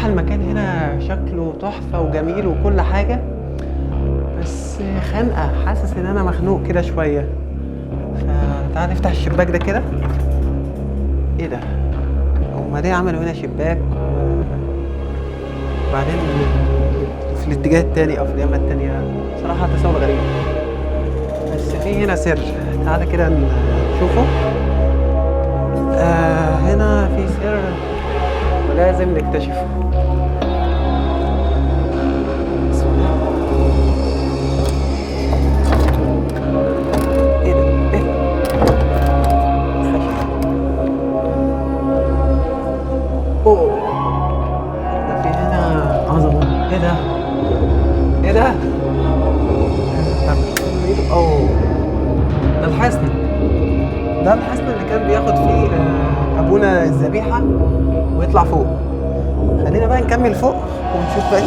بصراحة المكان هنا شكله تحفة وجميل وكل حاجة، بس خانقة، حاسس ان انا مخنوق كده شوية. فتعال نفتح الشباك ده كده. ايه ده؟ هما ليه عملوا هنا شباك وبعدين في الاتجاه التاني او في اليمة التانية؟ بصراحة تساؤل غريب، بس في هنا سر. تعالى كده نشوفه. هنا في سر ولازم نكتشفه. بسم الله. ايه ده؟ ايه؟ خشب. اوه، ده في هنا عظمة. ايه ده؟ ايه ده؟ طب اوه، ده الحصن. ده الحصن اللي كان بياخد فيه ابونا الذبيحة ويطلع فوق. خلينا بقى نكمل فوق ونشوف بقية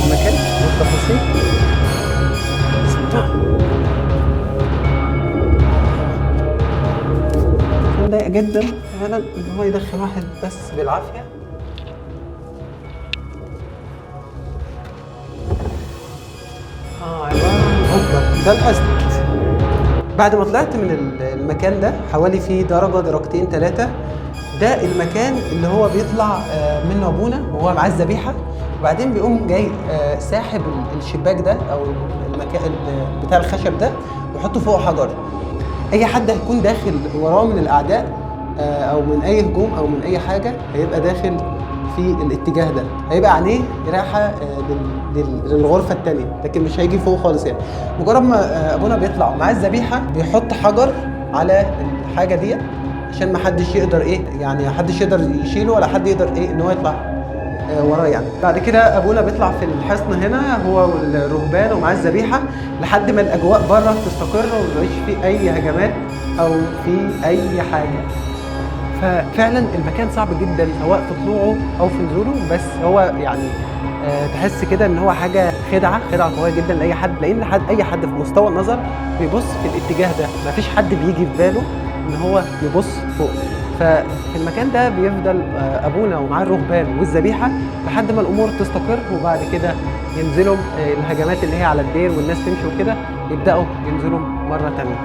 المكان والتفاصيل. بسم الله. كان ضيق جدا فعلا ان هو يدخل واحد بس بالعافية. عبارة عن أوضة. ده الحصن. بعد ما طلعت من المكان ده حوالي فيه درجة درجتين ثلاثة، ده المكان اللي هو بيطلع منه ابونا وهو معاه الذبيحه، وبعدين بيقوم جاي ساحب الشباك ده او المكان بتاع الخشب ده ويحطه فوق حجر. اي حد هيكون داخل وراه من الاعداء او من اي هجوم او من اي حاجه هيبقى داخل في الاتجاه ده، هيبقى عليه راحه للغرفه الثانيه، لكن مش هيجي فوق خالص. يعني مجرد ما ابونا بيطلع معاه الذبيحه بيحط حجر على الحاجه دي عشان ما حدش يقدر يعني حدش يقدر يشيله ولا حد يقدر ان هو يطلع وراه. يعني بعد كده ابونا بيطلع في الحصن هنا هو والرهبان ومعاه الذبيحه لحد ما الاجواء بره تستقر ومبقاش في اي هجمات او في اي حاجه. ففعلا المكان صعب جدا سواء في طلوعه او في نزوله، بس هو يعني تحس كده ان هو حاجه خدعه قويه جدا لاي حد، لان اي حد في مستوى النظر بيبص في الاتجاه ده، مفيش حد بيجي في باله ان هو يبص فوق. ففي المكان ده بيفضل ابونا ومعاه الرهبان والذبيحه لحد ما الامور تستقر، وبعد كده ينزلوا الهجمات اللي هي على الدير والناس تمشي وكده، يبداوا ينزلوا مره ثانيه.